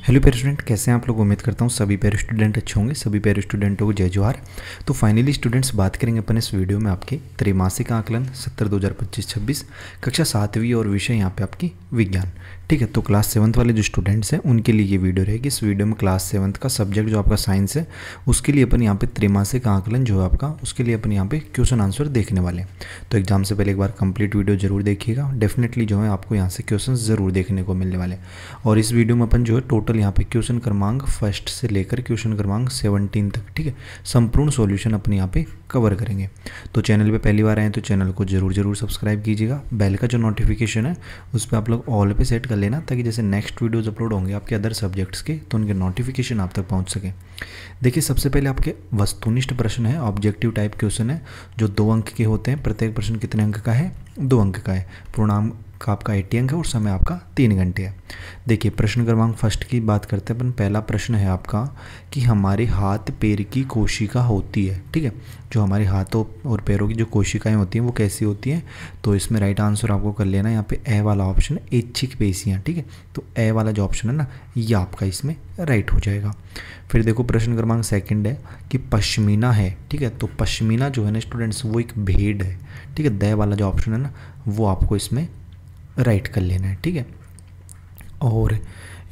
Hello प्यारे student, कैसे हैं आप लोग। उम्मीद करता हूँ सभी प्यारे स्टूडेंट अच्छे होंगे। सभी प्यारे स्टूडेंटों को जय जोहार। तो फाइनली स्टूडेंट्स बात करेंगे अपन इस वीडियो में आपके त्रैमासिक आकलन 70-2025-26 कक्षा 7वीं और विषय यहाँ पे आपकी विज्ञान। ठीक है, तो क्लास 7th वाले जो स्टूडेंट्स हैं उनके लिए ये वीडियो रहेगी। इस वीडियो में क्लास 7th का सब्जेक्ट जो आपका साइंस है उसके लिए अपन यहाँ पे त्रैमासिक आकलन जो है आपका, उसके लिए अपन यहाँ पे क्वेश्चन आंसर देखने वाले हैं। तो एग्जाम से पहले एक बार कंप्लीट वीडियो जरूर देखिएगा। डेफिनेटली जो है आपको यहाँ से क्वेश्चन ज़रूर देखने को मिलने वाले हैं। और इस वीडियो में अपन जो है टोटल यहाँ पे क्वेश्चन क्रमांक फर्स्ट से लेकर क्वेश्चन क्रमांक 17 तक, ठीक है, संपूर्ण सॉल्यूशन अपने यहाँ पे कवर करेंगे। तो चैनल पे पहली बार आए तो चैनल को जरूर सब्सक्राइब कीजिएगा। बेल का जो नोटिफिकेशन है उस पर आप लोग ऑल पे सेट कर लेना, ताकि जैसे नेक्स्ट वीडियोस अपलोड होंगे आपके अदर सब्जेक्ट्स के तो उनके नोटिफिकेशन आप तक पहुँच सके। देखिए, सबसे पहले आपके वस्तुनिष्ठ प्रश्न है, ऑब्जेक्टिव टाइप क्वेश्चन है जो 2 अंक के होते हैं। प्रत्येक प्रश्न कितने अंक का है? 2 अंक का है। पूर्णांक का आपका 80 अंक है और समय आपका 3 घंटे है। देखिए, प्रश्न क्रमांक फर्स्ट की बात करते हैं अपन। पहला प्रश्न है आपका कि हमारे हाथ पैर की कोशिका होती है, ठीक है, जो हमारे हाथों और पैरों की जो कोशिकाएं होती हैं वो कैसी होती हैं? तो इसमें राइट आंसर आपको कर लेना है यहाँ पे ए वाला ऑप्शन, ऐच्छिक पेशियाँ। ठीक है, तो ए वाला जो ऑप्शन है ना, ये आपका इसमें राइट हो जाएगा। फिर देखो, प्रश्न क्रमांक सेकंड है कि पश्मीना है, ठीक है, तो पश्मीना जो है ना स्टूडेंट्स वो एक भेड़ है। ठीक है, दे वाला जो ऑप्शन है ना वो आपको इसमें राइट कर लेना है। ठीक है, और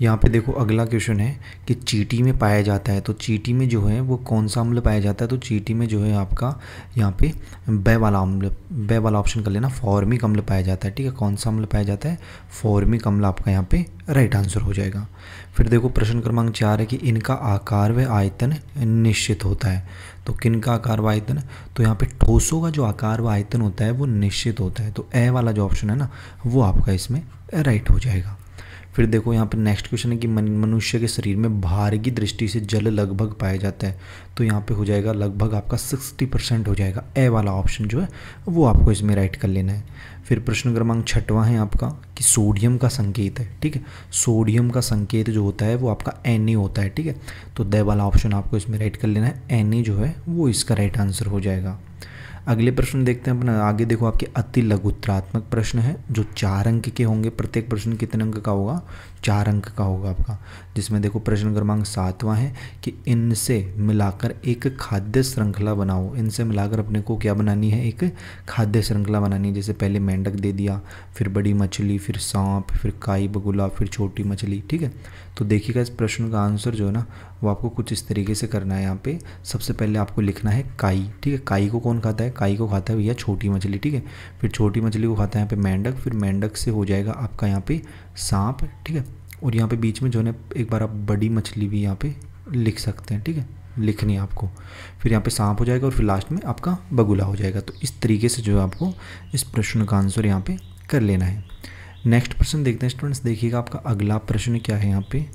यहाँ पे देखो अगला क्वेश्चन है कि चींटी में पाया जाता है, तो चींटी में जो है वो कौन सा अम्ल पाया जाता है? तो चींटी में जो है आपका यहाँ पे बे वाला अम्ल, बे वाला ऑप्शन कर लेना, फॉर्मिक अम्ल पाया जाता है। ठीक है, कौन सा अम्ल पाया जाता है? फॉर्मिक अम्ल आपका यहाँ पे राइट आंसर हो जाएगा। फिर देखो प्रश्न क्रमांक 4 है कि इनका आकार व आयतन निश्चित होता है। तो किन का आकार व आयतन? तो यहाँ पे ठोसों का जो आकार व आयतन होता है वो निश्चित होता है। तो ए वाला जो ऑप्शन है ना वो आपका इसमें राइट हो जाएगा। फिर देखो यहाँ पर नेक्स्ट क्वेश्चन है कि मनुष्य के शरीर में भार की दृष्टि से जल लगभग पाया जाता है। तो यहाँ पे हो जाएगा लगभग आपका 60% हो जाएगा। ए वाला ऑप्शन जो है वो आपको इसमें राइट कर लेना है। फिर प्रश्न क्रमांक 6वां है आपका कि सोडियम का संकेत है। ठीक है, सोडियम का संकेत जो होता है वो आपका Na होता है। ठीक है, तो दे वाला ऑप्शन आपको इसमें राइट कर लेना है। Na जो है वो इसका राइट आंसर हो जाएगा। अगले प्रश्न देखते हैं अपना। आगे देखो आपके अति लघुत्तरात्मक प्रश्न है जो 4 अंक के होंगे। प्रत्येक प्रश्न कितने अंक का होगा? 4 अंक का होगा आपका। जिसमें देखो प्रश्न क्रमांक 7वां है कि इनसे मिलाकर एक खाद्य श्रृंखला बनाओ। इनसे मिलाकर अपने को क्या बनानी है? एक खाद्य श्रृंखला बनानी है। जैसे पहले मेंढक दे दिया, फिर बड़ी मछली, फिर सांप, फिर काई बगुला, फिर छोटी मछली। ठीक है, तो देखिएगा इस प्रश्न का आंसर जो है ना वो आपको कुछ इस तरीके से करना है। यहाँ पे सबसे पहले आपको लिखना है काई। ठीक है, काई को कौन खाता है? काई को खाता है भैया छोटी मछली। ठीक है, फिर छोटी मछली को खाता है यहाँ पे मेंढक, फिर मेंढक से हो जाएगा आपका यहाँ पे सांप। ठीक है, और यहाँ पे बीच में जो है एक बार आप बड़ी मछली भी यहाँ पे लिख सकते हैं। ठीक है, लिखनी है आपको। फिर यहाँ पे सांप हो जाएगा और फिर लास्ट में आपका बगुला हो जाएगा। तो इस तरीके से जो है आपको इस प्रश्न का आंसर यहाँ पे कर लेना है। नेक्स्ट प्रश्न देखते हैं स्टूडेंट्स। देखिएगा आपका अगला प्रश्न क्या है यहाँ पे।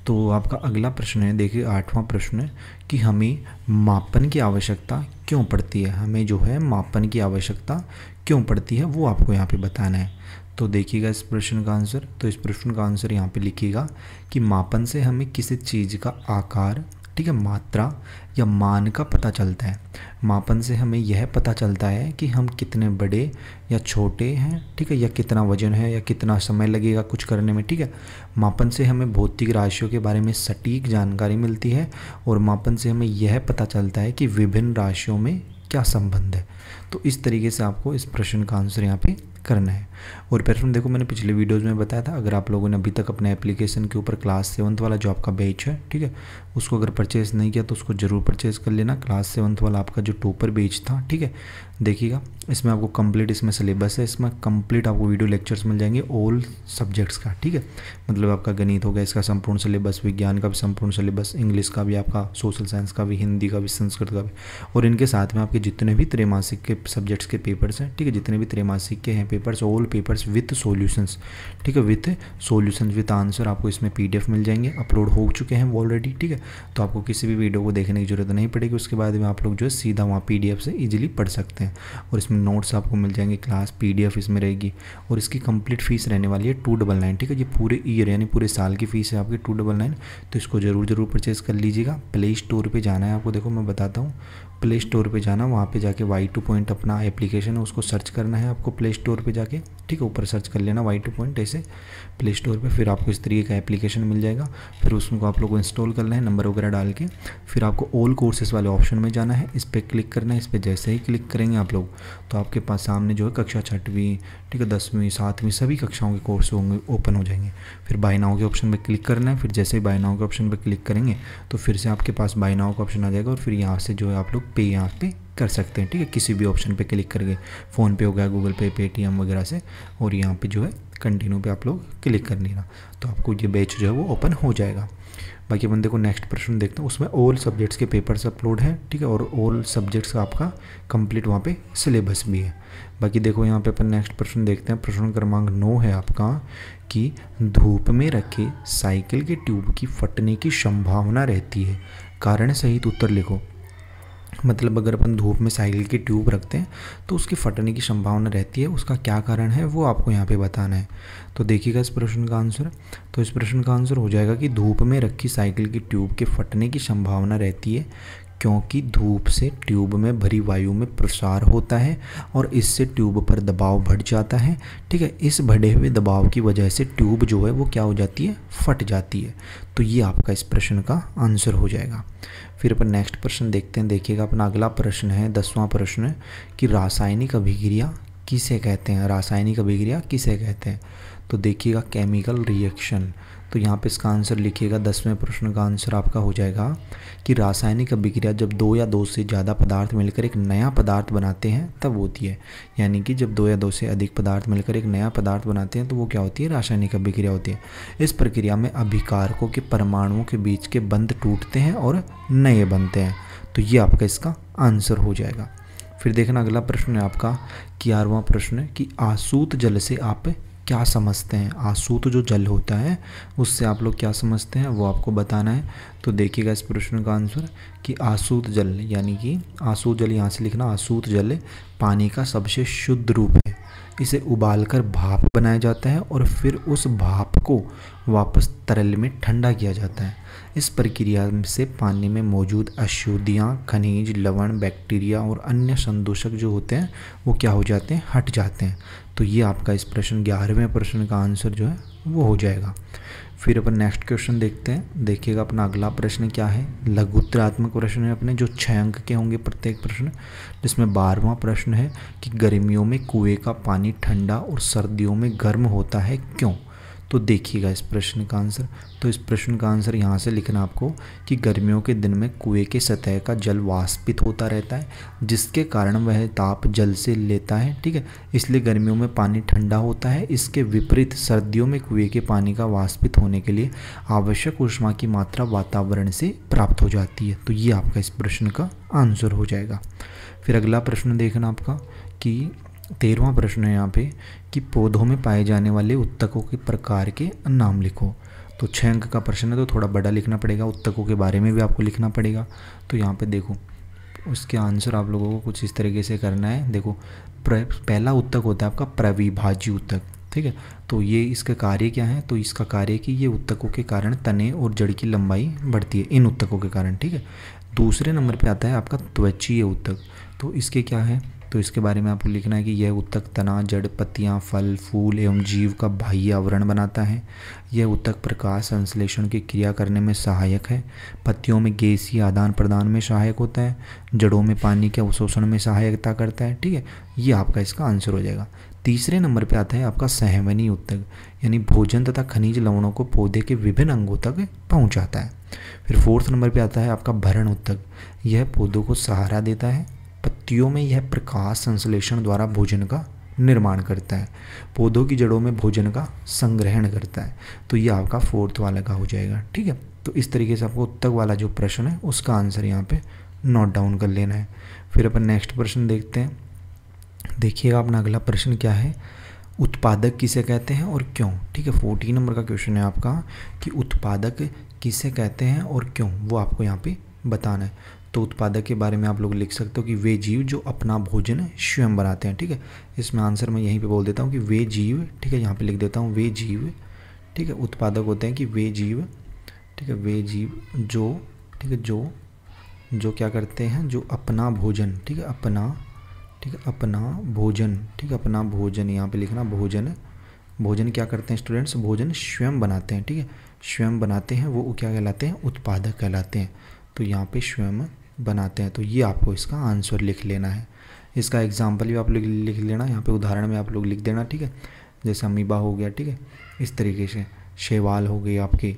तो आपका अगला प्रश्न है, देखिए 8वां प्रश्न है कि हमें मापन की आवश्यकता क्यों पड़ती है? हमें जो है मापन की आवश्यकता क्यों पड़ती है वो आपको यहाँ पे बताना है। तो देखिएगा इस प्रश्न का आंसर। तो इस प्रश्न का आंसर यहाँ पे लिखिएगा कि मापन से हमें किसी चीज़ का आकार, ठीक है, मात्रा या मान का पता चलता है। मापन से हमें यह पता चलता है कि हम कितने बड़े या छोटे हैं, ठीक है, या कितना वजन है या कितना समय लगेगा कुछ करने में। ठीक है, मापन से हमें भौतिक राशियों के बारे में सटीक जानकारी मिलती है और मापन से हमें यह पता चलता है कि विभिन्न राशियों में क्या संबंध है। तो इस तरीके से आपको इस प्रश्न का आंसर यहाँ पे करना है। और प्रश्न देखो मैंने पिछले वीडियोज़ में बताया था, अगर आप लोगों ने अभी तक अपने एप्लीकेशन के ऊपर क्लास 7th वाला जो आपका बैच है, ठीक है, उसको अगर परचेज़ नहीं किया तो उसको ज़रूर परचेज़ कर लेना। क्लास 7th वाला आपका जो टॉपर बैच था, ठीक है, देखिएगा इसमें आपको कंप्लीट इसमें सिलेबस है, इसमें कंप्लीट आपको वीडियो लेक्चर्स मिल जाएंगे ऑल सब्जेक्ट्स का। ठीक है, मतलब आपका गणित हो गया इसका संपूर्ण सिलेबस, विज्ञान का भी संपूर्ण सिलेबस, इंग्लिश का भी, आपका सोशल साइंस का भी, हिंदी का भी, संस्कृत का भी, और इनके साथ में आपके जितने भी त्रैमासिक के सब्जेक्ट्स के पेपर्स हैं, ठीक है, जितने भी त्रैमासिक के हैं papers, all papers with solutions. ठीक है, विथ सॉल्यूशंस विथ आंसर आपको इसमें PDF मिल जाएंगे, अपलोड हो चुके हैं ऑलरेडी। ठीक है, तो आपको किसी भी वीडियो को देखने की जरूरत नहीं पड़ेगी। उसके बाद में आप लोग जो है सीधा वहाँ PDF से इजीली पढ़ सकते हैं। और इसमें नोट्स आपको मिल जाएंगे, क्लास PDF इसमें रहेगी। और इसकी कंप्लीट फीस रहने वाली है 299। ठीक है, ये पूरे ईयर यानी पूरे साल की फीस है आपकी 299। तो इसको जरूर परचेज़ कर लीजिएगा। प्ले स्टोर पर जाना है आपको, देखो मैं बताता हूँ। प्ले स्टोर पे जाना, वहाँ पे जाके Y2 पॉइंट अपना एप्लीकेशन है उसको सर्च करना है आपको प्ले स्टोर पे जाके। ठीक है, ऊपर सर्च कर लेना Y2 पॉइंट ऐसे प्ले स्टोर पे। फिर आपको इस तरीके का एप्लीकेशन मिल जाएगा। फिर उसको आप लोग को इंस्टॉल करना है नंबर वगैरह डाल के। फिर आपको ऑल कोर्सेज वाले ऑप्शन में जाना है, इस पर क्लिक करना है। इस पर जैसे ही क्लिक करेंगे आप लोग तो आपके पास सामने जो है कक्षा 6वीं, ठीक है, 10वीं, 7वीं सभी कक्षाओं के कोर्स होंगे, ओपन हो जाएंगे। फिर बाय नाउ के ऑप्शन पर क्लिक करना है। फिर जैसे ही बाय नाउ के ऑप्शन पर क्लिक करेंगे तो फिर से आपके पास बाय नाउ का ऑप्शन आ जाएगा और फिर यहाँ से जो है आप लोग पे यहाँ पे कर सकते हैं, ठीक है, किसी भी ऑप्शन पे क्लिक करके। फ़ोनपे हो गया, गूगल पे, पेटीएम वगैरह से, और यहाँ पे जो है कंटिन्यू पे आप लोग क्लिक कर लेना तो आपको ये बैच जो है वो ओपन हो जाएगा। बाकी अपन देखो नेक्स्ट प्रश्न देखते हैं। उसमें ऑल सब्जेक्ट्स के पेपर्स अपलोड हैं, ठीक है, और ऑल सब्जेक्ट्स का आपका कंप्लीट वहाँ पे सिलेबस भी है। बाकी देखो यहाँ पे अपन नेक्स्ट प्रश्न देखते हैं। प्रश्न क्रमांक 9 है आपका कि धूप में रखे साइकिल के ट्यूब की फटने की संभावना रहती है, कारण सहित उत्तर लिखो। मतलब अगर अपन धूप में साइकिल की ट्यूब रखते हैं तो उसकी फटने की संभावना रहती है, उसका क्या कारण है वो आपको यहाँ पे बताना है। तो देखिएगा इस प्रश्न का आंसर। तो इस प्रश्न का आंसर हो जाएगा कि धूप में रखी साइकिल की ट्यूब के फटने की संभावना रहती है क्योंकि धूप से ट्यूब में भरी वायु में प्रसार होता है और इससे ट्यूब पर दबाव बढ़ जाता है, ठीक है। इस बढ़े हुए दबाव की वजह से ट्यूब जो है वो क्या हो जाती है, फट जाती है। तो ये आपका इस प्रश्न का आंसर हो जाएगा। फिर अपन नेक्स्ट प्रश्न देखते हैं। देखिएगा अपना अगला प्रश्न है 10वां प्रश्न है कि रासायनिक अभिक्रिया किसे कहते हैं। रासायनिक अभिक्रिया किसे कहते हैं? तो देखिएगा केमिकल रिएक्शन। तो यहाँ पे इसका आंसर लिखिएगा। 10वें प्रश्न का आंसर आपका हो जाएगा कि रासायनिक अभिक्रिया जब 2 या 2 से ज़्यादा पदार्थ मिलकर एक नया पदार्थ बनाते हैं तब होती है। यानी कि जब 2 या 2 से अधिक पदार्थ मिलकर एक नया पदार्थ बनाते हैं तो वो क्या होती है, रासायनिक अभिक्रिया होती है। इस प्रक्रिया में अभिकारकों के परमाणुओं के बीच के बंध टूटते हैं और नए बनते हैं। तो ये आपका इसका आंसर हो जाएगा। फिर देखना अगला प्रश्न है आपका 11वां प्रश्न है कि आसूत जल से आप क्या समझते हैं। आसूत जो जल होता है उससे आप लोग क्या समझते हैं वो आपको बताना है। तो देखिएगा इस प्रश्न का आंसर कि आसूत जल यानी कि आसूत जल, यहाँ से लिखना आसूत जल पानी का सबसे शुद्ध रूप है। इसे उबालकर भाप बनाया जाता है और फिर उस भाप को वापस तरल में ठंडा किया जाता है। इस प्रक्रिया से पानी में मौजूद अशुद्धियाँ, खनिज, लवण, बैक्टीरिया और अन्य संदूषक जो होते हैं वो क्या हो जाते हैं, हट जाते हैं। तो ये आपका इस प्रश्न 11वें प्रश्न का आंसर जो है वो हो जाएगा। फिर अपन नेक्स्ट क्वेश्चन देखते हैं। देखिएगा अपना अगला प्रश्न क्या है, लघुत्तरात्मक प्रश्न है अपने, जो 6 अंक के होंगे प्रत्येक प्रश्न, जिसमें 12वां प्रश्न है कि गर्मियों में कुएं का पानी ठंडा और सर्दियों में गर्म होता है क्यों। तो देखिएगा इस प्रश्न का आंसर। तो इस प्रश्न का आंसर यहाँ से लिखना आपको कि गर्मियों के दिन में कुएं के सतह का जल वाष्पित होता रहता है जिसके कारण वह ताप जल से लेता है, ठीक है, इसलिए गर्मियों में पानी ठंडा होता है। इसके विपरीत सर्दियों में कुएं के पानी का वाष्पित होने के लिए आवश्यक ऊष्मा की मात्रा वातावरण से प्राप्त हो जाती है। तो ये आपका इस प्रश्न का आंसर हो जाएगा। फिर अगला प्रश्न देखना आपका कि 13वां प्रश्न है यहाँ पे कि पौधों में पाए जाने वाले उत्तकों के प्रकार के नाम लिखो। तो 6 अंक का प्रश्न है तो थोड़ा बड़ा लिखना पड़ेगा, उत्तकों के बारे में भी आपको लिखना पड़ेगा। तो यहाँ पे देखो उसके आंसर आप लोगों को कुछ इस तरीके से करना है। देखो पहला उत्तक होता है आपका प्रविभाज्य उत्तक, ठीक है। तो ये इसका कार्य क्या है, तो इसका कार्य कि ये उत्तकों के कारण तने और जड़ की लंबाई बढ़ती है, इन उत्तकों के कारण, ठीक है। दूसरे नंबर पे आता है आपका त्वचीय उत्तक। तो इसके क्या है, तो इसके बारे में आपको लिखना है कि यह उत्तक तना, जड़, पत्तियां, फल, फूल एवं जीव का बाह्य आवरण बनाता है। यह उत्तक प्रकाश संश्लेषण की क्रिया करने में सहायक है। पत्तियों में गैसीय आदान प्रदान में सहायक होता है। जड़ों में पानी के अवशोषण में सहायता करता है, ठीक है। ये आपका इसका आंसर हो जाएगा। तीसरे नंबर पे आता है आपका सहवनी उत्तक, यानी भोजन तथा खनिज लवणों को पौधे के विभिन्न अंगों तक पहुँचाता है। फिर 4th नंबर पर आता है आपका भरण उत्तक। यह पौधों को सहारा देता है। पत्तियों में यह प्रकाश संश्लेषण द्वारा भोजन का निर्माण करता है। पौधों की जड़ों में भोजन का संग्रहण करता है। तो ये आपका 4th वाला का हो जाएगा, ठीक है। तो इस तरीके से आपको उत्तक वाला जो प्रश्न है उसका आंसर यहाँ पे नोट डाउन कर लेना है। फिर अपन नेक्स्ट प्रश्न देखते हैं। देखिएगा अपना अगला प्रश्न क्या है, उत्पादक किसे कहते हैं और क्यों, ठीक है। 14 नंबर का क्वेश्चन है आपका कि उत्पादक किसे कहते हैं और क्यों, वो आपको यहाँ पे बताना है। तो उत्पादक के बारे में आप लोग लिख सकते हो कि वे जीव जो अपना भोजन स्वयं बनाते हैं, ठीक है। इसमें आंसर मैं यहीं पे बोल देता हूँ कि वे जीव, ठीक है, यहाँ पे लिख देता हूँ वे जीव, ठीक है। उत्पादक होते हैं कि वे जीव, ठीक है, वे जीव जो, ठीक है, जो क्या करते हैं, जो अपना भोजन, ठीक है, अपना, ठीक है, अपना भोजन, ठीक है, अपना भोजन यहाँ पे लिखना भोजन। भोजन क्या करते हैं स्टूडेंट्स, भोजन स्वयं बनाते हैं, ठीक है, स्वयं बनाते हैं, वो क्या कहलाते हैं, उत्पादक कहलाते हैं। तो यहाँ पे स्वयं बनाते हैं, तो ये आपको इसका आंसर लिख लेना है। इसका एग्जाम्पल भी आप लोग लिख लेना, यहाँ पे उदाहरण में आप लोग लिख देना, ठीक है, जैसे अमीबा हो गया, ठीक है, इस तरीके से शैवाल हो गई आपकी।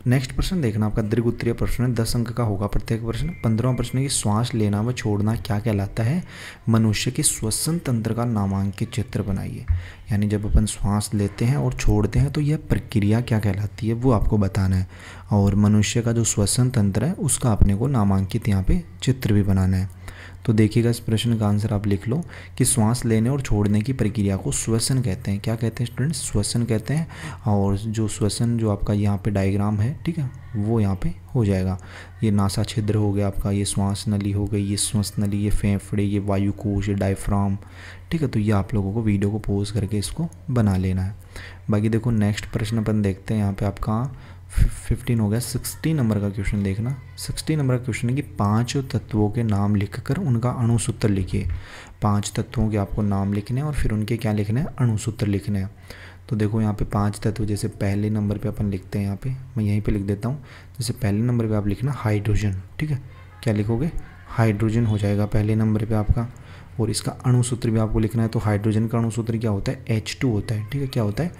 नेक्स्ट प्रश्न देखना, आपका दीर्घ उत्तरीय प्रश्न है, 10 अंक का होगा प्रत्येक प्रश्न। 15वां प्रश्न है कि श्वास लेना व छोड़ना क्या कहलाता है, मनुष्य के श्वसन तंत्र का नामांकित चित्र बनाइए। यानी जब अपन श्वास लेते हैं और छोड़ते हैं तो यह प्रक्रिया क्या कहलाती है वो आपको बताना है, और मनुष्य का जो श्वसन तंत्र है उसका अपने को नामांकित यहाँ पे चित्र भी बनाना है। तो देखिएगा इस प्रश्न का आंसर आप लिख लो कि श्वास लेने और छोड़ने की प्रक्रिया को श्वसन कहते हैं। क्या कहते हैं स्टूडेंट्स, श्वसन कहते हैं। और जो श्वसन जो आपका यहाँ पे डायग्राम है, ठीक है, वो यहाँ पे हो जाएगा। ये नासा छिद्र हो गया आपका, ये श्वास नली हो गई, ये श्वास नली, ये फेफड़े, ये वायुकोश, ये डायफ्राम, ठीक है। तो ये आप लोगों को वीडियो को पॉज करके इसको बना लेना है। बाकी देखो नेक्स्ट प्रश्न अपन देखते हैं, यहाँ पे आपका 15 हो गया। 16 नंबर का क्वेश्चन देखना। 16 नंबर का क्वेश्चन है कि 5 तत्वों के नाम लिखकर उनका अणुसूत्र लिखिए। 5 तत्वों के आपको नाम लिखने हैं और फिर उनके क्या लिखने हैं, अणुसूत्र लिखने हैं। तो देखो यहाँ पे 5 तत्व, जैसे पहले नंबर पे अपन लिखते हैं, यहाँ पे मैं यहीं पे लिख देता हूँ। जैसे पहले नंबर पे आप लिखना हाइड्रोजन, ठीक है, क्या लिखोगे, हाइड्रोजन हो जाएगा पहले नंबर पे आपका। और इसका अणुसूत्र भी आपको लिखना है। तो हाइड्रोजन का अणुसूत्र क्या होता है, H2 होता है, ठीक है, क्या होता है,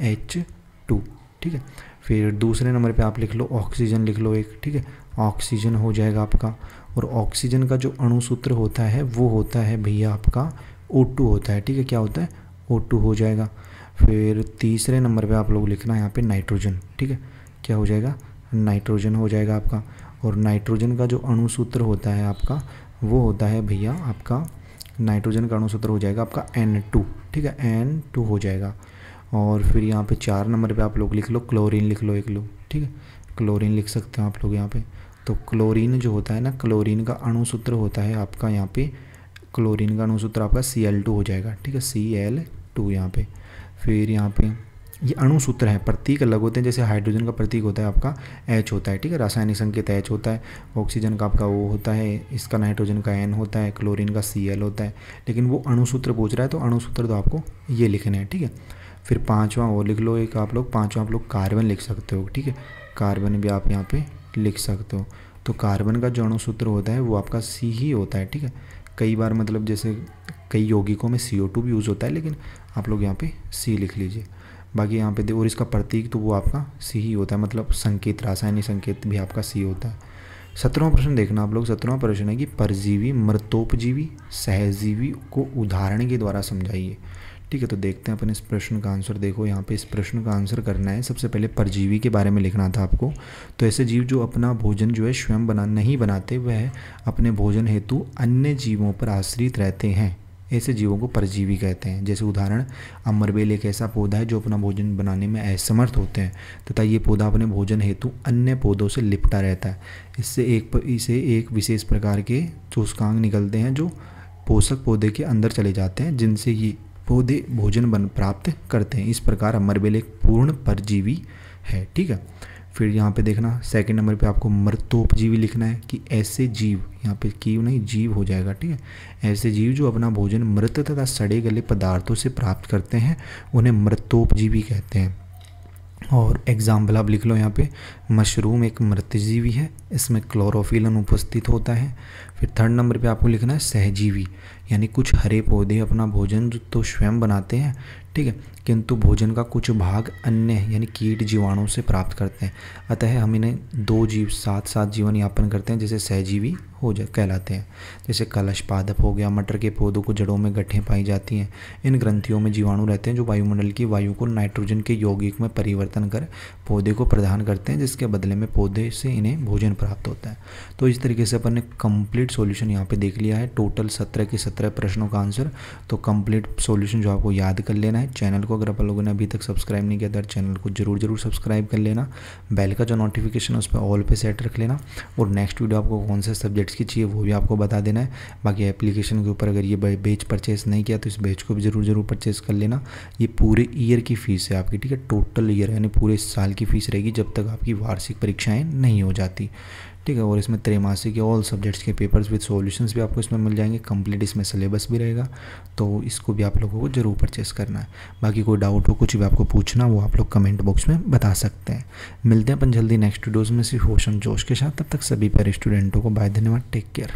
H2, ठीक है। फिर दूसरे नंबर पे आप लिख लो ऑक्सीजन, लिख लो एक, ठीक है, ऑक्सीजन हो जाएगा आपका। और ऑक्सीजन का जो अणुसूत्र होता है वो होता है भैया आपका O2 होता है, ठीक है, क्या होता है, O2 हो जाएगा। फिर तीसरे नंबर पे आप लोग लिखना यहाँ पे नाइट्रोजन, ठीक है, क्या हो जाएगा, नाइट्रोजन हो जाएगा आपका। और नाइट्रोजन का जो अणुसूत्र होता है आपका वो होता है भैया आपका, नाइट्रोजन का अणुसूत्र हो जाएगा आपका N2, ठीक है, N2 हो जाएगा। और फिर यहाँ पे 4 नंबर पे आप लोग लिख लो क्लोरीन, लिख लो एक लो, ठीक है, क्लोरीन लिख सकते हो आप लोग यहाँ पे। तो क्लोरीन जो होता है ना, क्लोरीन का अणुसूत्र होता है आपका यहाँ पे, क्लोरीन का अणुसूत्र आपका Cl2 हो जाएगा, ठीक है, Cl2 यहाँ पे। फिर यहाँ पे ये अणुसूत्र है, प्रतीक अलग होते हैं। जैसे हाइड्रोजन का प्रतीक होता है आपका H होता है, ठीक है, रासायनिक संकेत H होता है। ऑक्सीजन का आपका O होता है, इसका नाइट्रोजन का N होता है, क्लोरीन का Cl होता है। लेकिन वो अणुसूत्र पूछ रहा है तो अणुसूत्र तो आपको ये लिखने हैं, ठीक है। फिर 5वां और लिख लो एक आप लोग, 5वां आप लोग कार्बन लिख सकते हो, ठीक है, कार्बन भी आप यहाँ पे लिख सकते हो। तो कार्बन का जो अणुसूत्र होता है वो आपका C ही होता है, ठीक है। कई बार मतलब जैसे कई यौगिकों में CO2 भी यूज़ होता है, लेकिन आप लोग यहाँ पे C लिख लीजिए। बाकी यहाँ पे और इसका प्रतीक तो वो आपका C ही होता है, मतलब संकेत, रासायनिक संकेत भी आपका C होता है। 17वां प्रश्न देखना आप लोग। 17वां प्रश्न है कि परजीवी, मृतोपजीवी, सहजीवी को उदाहरण के द्वारा समझाइए, ठीक है। तो देखते हैं अपन इस प्रश्न का आंसर। देखो यहाँ पे इस प्रश्न का आंसर करना है, सबसे पहले परजीवी के बारे में लिखना था आपको। तो ऐसे जीव जो अपना भोजन जो है स्वयं नहीं बनाते, वह अपने भोजन हेतु अन्य जीवों पर आश्रित रहते हैं, ऐसे जीवों को परजीवी कहते हैं। जैसे उदाहरण, अमरबेल एक ऐसा पौधा है जो अपना भोजन बनाने में असमर्थ होते हैं तथा ये पौधा अपने भोजन हेतु अन्य पौधों से लिपटा रहता है। इसे एक विशेष प्रकार के सूचकांक निकलते हैं जो पोषक पौधे के अंदर चले जाते हैं, जिनसे ये पौधे भोजन प्राप्त करते हैं। इस प्रकार अमरबेल एक पूर्ण परजीवी है, ठीक है। फिर यहाँ पे देखना सेकंड नंबर पे आपको मृतोपजीवी लिखना है कि ऐसे जीव, यहाँ पे कीव नहीं जीव हो जाएगा, ठीक है। ऐसे जीव जो अपना भोजन मृत तथा सड़े गले पदार्थों से प्राप्त करते हैं उन्हें मृतोपजीवी कहते हैं। और एग्जाम्पल आप लिख लो यहाँ पे, मशरूम एक मृतजीवी है, इसमें क्लोरोफिल अनुपस्थित होता है। फिर थर्ड नंबर पे आपको लिखना है सहजीवी, यानी कुछ हरे पौधे अपना भोजन तो स्वयं बनाते हैं, ठीक है, किंतु भोजन का कुछ भाग अन्य यानी कीट जीवाणुओं से प्राप्त करते हैं। अतः हम इन्हें दो जीव साथ साथ जीवन यापन करते हैं, जैसे सहजीवी कहलाते हैं। जैसे कलश पादप हो गया, मटर के पौधों को जड़ों में गड्ढें पाई जाती हैं। इन ग्रंथियों में जीवाणु रहते हैं जो वायुमंडल की वायु को नाइट्रोजन के यौगिक में परिवर्तन कर पौधे को प्रदान करते हैं, जिसके बदले में पौधे से इन्हें भोजन प्राप्त होता है। तो इस तरीके से अपन ने कंप्लीट सॉल्यूशन यहाँ पे देख लिया है। टोटल 17 के 17 प्रश्नों का आंसर। तो कंप्लीट सॉल्यूशन जो आपको याद कर लेना है। चैनल को अगर आप लोगों ने अभी तक सब्सक्राइब नहीं किया तो चैनल को जरूर सब्सक्राइब कर लेना। बेल का जो नोटिफिकेशन है उस पर ऑल पे सेट रख लेना। और नेक्स्ट वीडियो आपको कौन से सब्जेक्ट्स की चाहिए वो भी आपको बता देना है। बाकी एप्लीकेशन के ऊपर अगर ये बैच परचेस नहीं किया तो इस बैच को भी जरूर परचेस कर लेना। ये पूरे ईयर की फ़ीस है आपकी, ठीक है, टोटल ईयर यानी पूरे साल की फ़ीस रहेगी जब तक आपकी वार्षिक परीक्षाएँ नहीं हो जाती। ठीक है। और इसमें त्रैमासिक के ऑल सब्जेक्ट्स के पेपर्स विद सॉल्यूशंस भी आपको इसमें मिल जाएंगे, कंप्लीट इसमें सिलेबस भी रहेगा, तो इसको भी आप लोगों को ज़रूर परचेस करना है। बाकी कोई डाउट हो, कुछ भी आपको पूछना, वो आप लोग कमेंट बॉक्स में बता सकते हैं। मिलते हैं अपन जल्दी नेक्स्ट वीडियोज़ में सिर्फ होश जोश के साथ। तब तक सभी प्यारे स्टूडेंटों को बाय, धन्यवाद, टेक केयर।